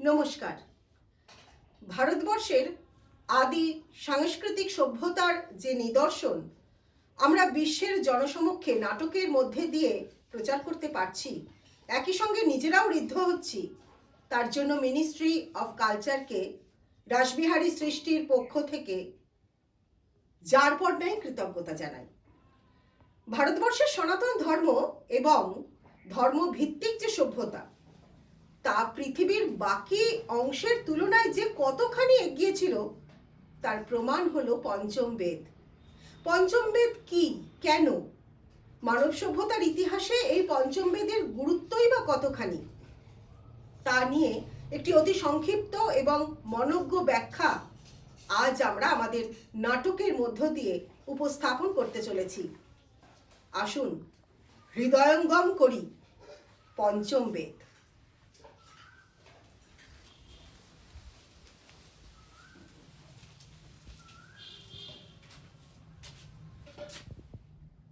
নমস্কার। ভারতবর্ষের আদি সাংস্কৃতিক সভ্যতার যে নিদর্শন আমরা বিশ্বের জনসমক্ষে নাটকের মধ্যে দিয়ে প্রচার করতে পারছি, একই সঙ্গে নিজেরাও ঋদ্ধ হচ্ছি, তার জন্য মিনিস্ট্রি অফ কালচারকে রাসবিহারী সৃষ্টির পক্ষ থেকে যার পর্যায়ে কৃতজ্ঞতা জানাই। ভারতবর্ষের সনাতন ধর্ম এবং ধর্মভিত্তিক যে সভ্যতা তা পৃথিবীর বাকি অংশের তুলনায় যে কতখানি এগিয়ে ছিল তার প্রমাণ হলো পঞ্চম বেদ। পঞ্চম বেদ কি, কেন, মানব সভ্যতার ইতিহাসে এই পঞ্চম বেদের গুরুত্বই বা কতখানি, তা নিয়ে একটি অতি সংক্ষিপ্ত এবং মনজ্ঞ ব্যাখ্যা আজ আমরা আমাদের নাটকের মধ্য দিয়ে উপস্থাপন করতে চলেছি। আসুন হৃদয়ঙ্গম করি পঞ্চম বেদ।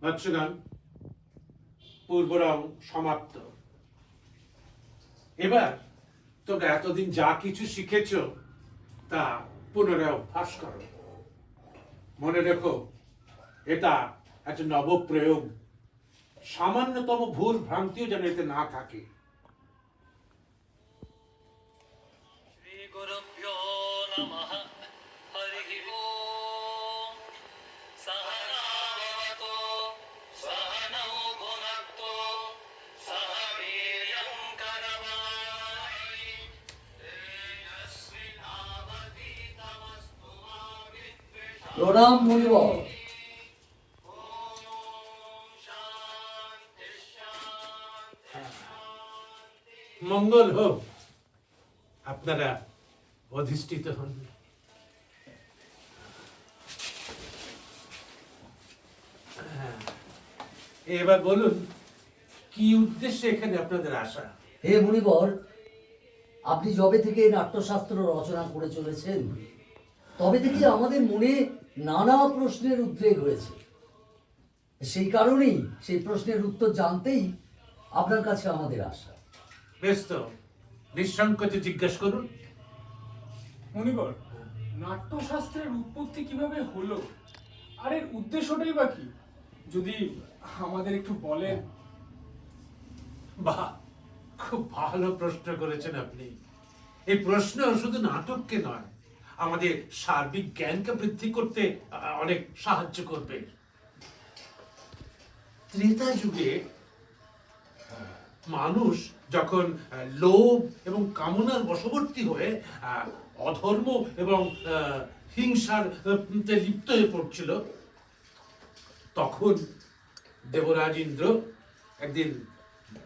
বৎসগণ, পূর্বরং সমাপ্ত। এবার তোমরা এতদিন যা কিছু শিখেছ তা পুনরায় অভ্যাস করো। মনে রেখো, এটা একটা নবপ্রয়োগ। সামান্যতম ভুল ভ্রান্তিও যেন এতে না থাকে। প্রণাম মুনিবর। মঙ্গল হোক, আপনারা অধিষ্ঠিত হন। এবার বলুন, কি উদ্দেশ্যে এখানে আপনাদের আসা? হে মুনিবর, আপনি যবে থেকে নাট্যশাস্ত্র রচনা করে চলেছেন তবে থেকে আমাদের মনে নানা প্রশ্নের উদ্রেক হয়েছে। সেই কারণেই সেই প্রশ্নের উত্তর জানতেই আপনার কাছে আমাদের আসা। বেশ তো, নিঃসংকোচে জিজ্ঞাসা করুন। মুনিবর, নাট্যশাস্ত্রের উৎপত্তি কিভাবে হলো আর এর উদ্দেশ্যটাই বা কি, যদি আমাদের একটু বলেন। বাহ, খুব ভালো প্রশ্ন করেছেন আপনি। এই প্রশ্ন শুধু নাটককে নয়, আমাদের সার্বিক জ্ঞানকে বৃদ্ধি করতে অনেক সাহায্য করবে। ত্রেতা যুগে মানুষ যখন লোভ এবং কামনার বশবর্তী হয়ে অধর্ম এবং হিংসার লিপ্ত হয়ে পড়ছিল, তখন দেবরাজ ইন্দ্র একদিন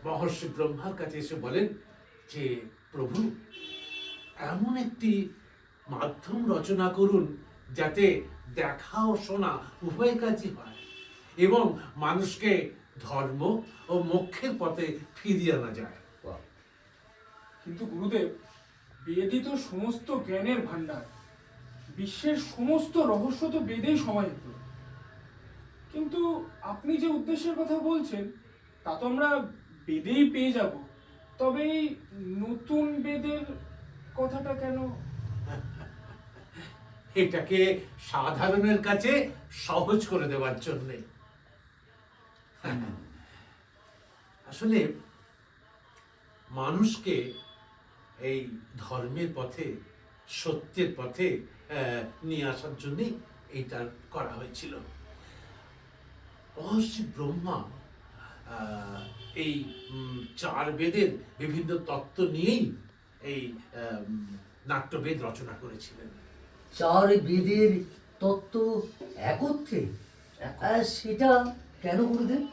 মহর্ষি ব্রহ্মার কাছে এসে বলেন যে, প্রভু, এমন একটি মাধ্যম রচনা করুন যাতে দেখা ও শোনা উভয় কাজই হয় এবং মানুষকে ধর্ম ও মোক্ষের পথে ফিরিয়ে আনা যায়। কিন্তু গুরুদেব, বেদই তো সমস্ত জ্ঞানের ভান্ডার, বিশ্বের সমস্ত রহস্য তো বেদেই সমাহিত। কিন্তু আপনি যে উদ্দেশ্যের কথা বলছেন তা তো আমরা বেদেই পেয়ে যাব, তবে এই নতুন বেদের কথাটা কেন? এটাকে সাধারণের কাছে সহজ করে দেওয়ার জন্য। আসলে মানুষকে এই ধর্মের পথে, সত্যের পথে নিয়ে আসার জন্যই এইটা করা হয়েছিল। মহর্ষি ব্রহ্মা এই চার বেদের বিভিন্ন তত্ত্ব নিয়েই এই নাট্যবেদ রচনা করেছিলেন। চার বেদের তত্ত্ব একত্রে, সেটা কেন গুরুদেব?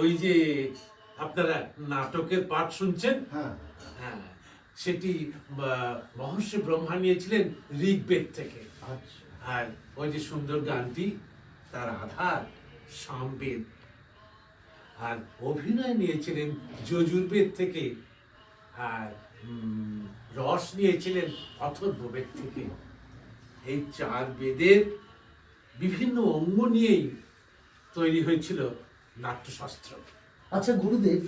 ওই যে আপনারা নাটকের পাঠ শুনছেন, হ্যাঁ, সেটি মহর্ষি ব্রহ্মা নিয়েছিলেন ঋগ্বেদ থেকে। আর ওই যে সুন্দর গানটি, তার আধার সামবেদ। আর অভিনয় নিয়েছিলেন যজুর্বেদ থেকে। আর রস নিয়েছিলেন অথর্ববেদ থেকে। এই 4 বেদের বিভিন্ন অঙ্গ নিয়েই তৈরি হয়েছিল নাট্যশাস্ত্র। আচ্ছা গুরুদেব,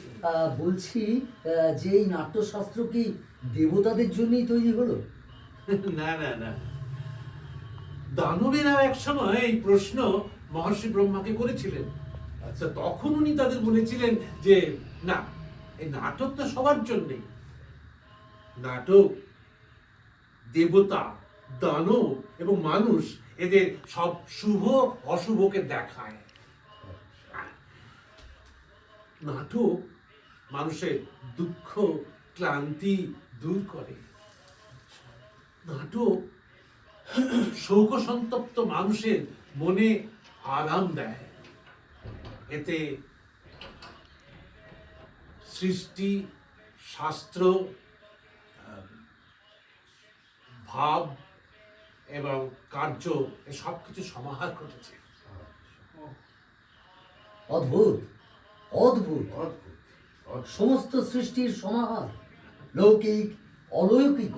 বলছি যে এই নাট্যশাস্ত্র কি দেবতাদের জন্যই তৈরি হলো? না না না, দানবেরা এক সময় এই প্রশ্ন মহর্ষি ব্রহ্মাকে করেছিলেন। আচ্ছা, তখন উনি তাদের বলেছিলেন যে না, এই নাটক তো সবার জন্যই। নাটক দেবতা, দানব এবং মানুষ এদের সব শুভ অশুভকে দেখায়। নাটক মানুষের দুঃখ ক্লান্তি দূর করে। নাটক শোক সন্তপ্ত মানুষের মনে আরাম দেয়। এতে সৃষ্টি, শাস্ত্র, ভাব এবং কার্য এ সব কিছু সমাহার ঘটেছে। অদ্ভুত অদ্ভুত সমস্ত সৃষ্টির সমাহার, লৌকিক অলৌকিক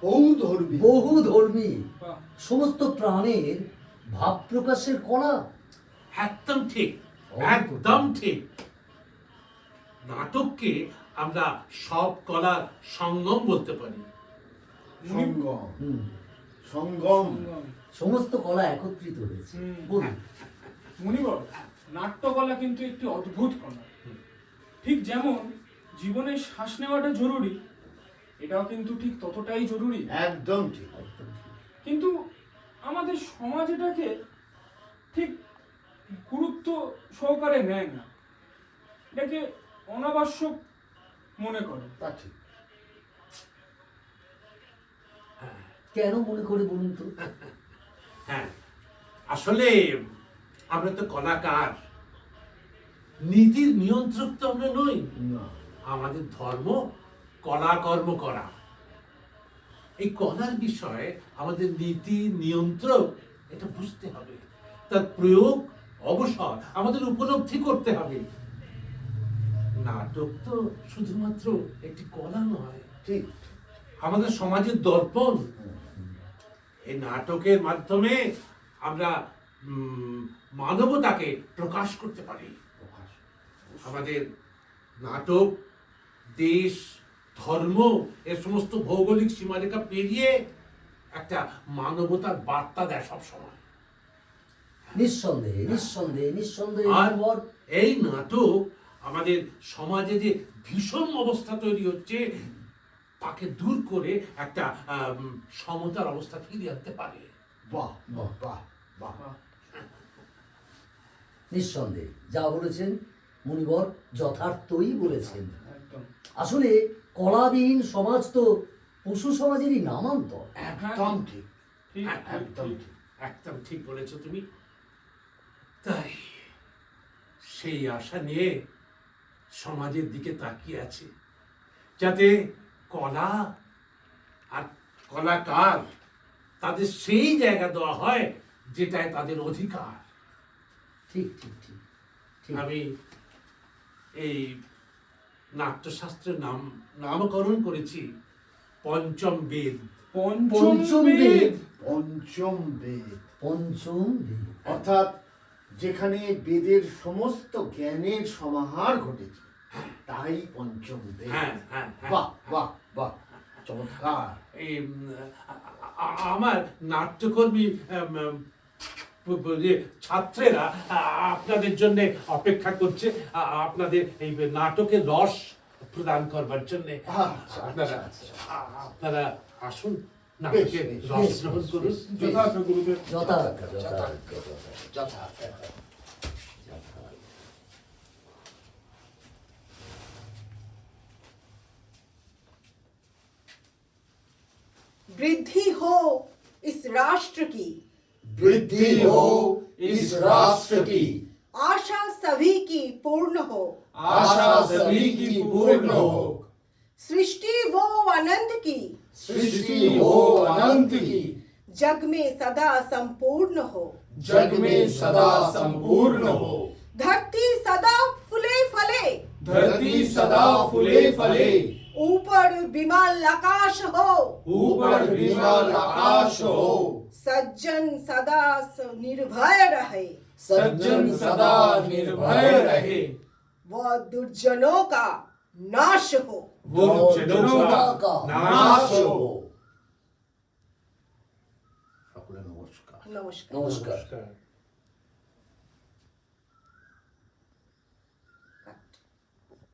বহুধর্মী বাহ, সমস্ত প্রাণের ভাব প্রকাশের কলা। একদম ঠিক, একদম ঠিক। নাটককে আমরা সব কলার সঙ্গম বলতে পারি। সঙ্গম হুম, সঙ্গম সমস্ত কলা একত্রিত হয়েছে। হুম। বলুন। মুনিবর, নাট্যকলা কিন্তু একটি অদ্ভুত কলা। ঠিক যেমন জীবনে শ্বাস নেওয়াটা জরুরি, এটাও কিন্তু ঠিক ততটাই জরুরি। একদম ঠিক। একদম ঠিক। কিন্তু আমাদের সমাজ এটাকে ঠিক গুরুত্ব সহকারে নেয় না, এটাকে অনাবশ্যক মনে করে। তা ঠিক। কেন মনে করে বলুন তো? হ্যাঁ, আসলে আমরা তো কলাকার, নীতির নিয়ন্ত্রক তো আমরা নই। না, আমাদের ধর্ম কলা কর্ম করা। এই কলার বিষয়ে আমাদের নীতি নিয়ন্ত্রক এটা বুঝতে হবে, তার প্রয়োগ অবসর আমাদের উপলব্ধি করতে হবে। নাটক তো শুধুমাত্র একটি কলা নয়, ঠিক। আমাদের সমাজের দর্পণ। এই নাটকের মাধ্যমে আমরা মানবতাকে প্রকাশ করতে পারি। আমাদের নাটক দেশ, ধর্ম এর সমস্ত ভৌগোলিক সীমারেখা পেরিয়ে একটা মানবতার বার্তা দেয় সব সময়। নিঃসন্দেহে নিঃসন্দেহে নিঃসন্দেহে আর মুনিবর, এই নাটক আমাদের সমাজে যে ভীষণ অবস্থা তৈরি হচ্ছে তাকে দূর করে একটা সমতার অবস্থা ফিরিয়ে আনতে পারে। বাহ বাহ বাহ বাহ। বাহ, নিঃসন্দেহে যা বলেছেন মুনিবর যথার্থই বলেছেন। একদম। আসলে কলাবিহীন সমাজ তো পশু সমাজেরই নামান্তর। একদম ঠিক। ঠিক, হ্যাঁ, ঠিক, একদম ঠিক। ঠিক। একদম ঠিক বলেছো তুমি। তাই সেই আশা নিয়ে সমাজের দিকে তাকিয়ে আছে, যাতে কলা আর কলাকার তাদের সেই জায়গা দেওয়া হয় যেটায় তাদের অধিকার। ঠিক ঠিক ঠিক ঠিক। আমি এই নাট্যশাস্ত্রের নামকরণ করেছি পঞ্চম বেদ। পঞ্চম বেদ। পঞ্চম বেদ পঞ্চম বেদ। অর্থাৎ যেখানে বেদের সমস্ত জ্ঞানের সমাহার ঘটেছে, তাই পঞ্চম বেদ। হ্যাঁ হ্যাঁ হ্যাঁ। বাহ বাহ বাহ, চমৎকার। এই আমার নাট্যকর্মী যে ছাত্রেরা আপনাদের জন্য অপেক্ষা করছে, আপনাদের এই নাটকের রস প্রদান করবার জন্য। আচ্ছা, আপনারা আচ্ছা, আপনারা আসুন, নাটকের বেশ, রস বেশ, গ্রহণ বেশ, করুন। যথার্থ গুরুদেব। যথার্থ যথার্থ যথার্থ যথার্থ। वृद्धि हो इस राष्ट्र की, वृद्धि हो इस राष्ट्र की, आशा सभी की पूर्ण हो, आशा सभी की पूर्ण हो, सृष्टि वो अनंत की, सृष्टि हो अनंत की, जग में सदा संपूर्ण हो, जग में सदा संपूर्ण हो, धरती सदा फूले फले, धरती सदा फूले फले, ऊपर विमल आकाश हो, ऊपर विमल आकाश हो, सज्जन सदा निर्भय रहे, सज्जन सदा निर्भय रहे, व दुर्जनों का नाश हो। दुर्जनों का नाश हो। সকলে নমস্কার। नमस्कार। নমস্কার। নমস্কার।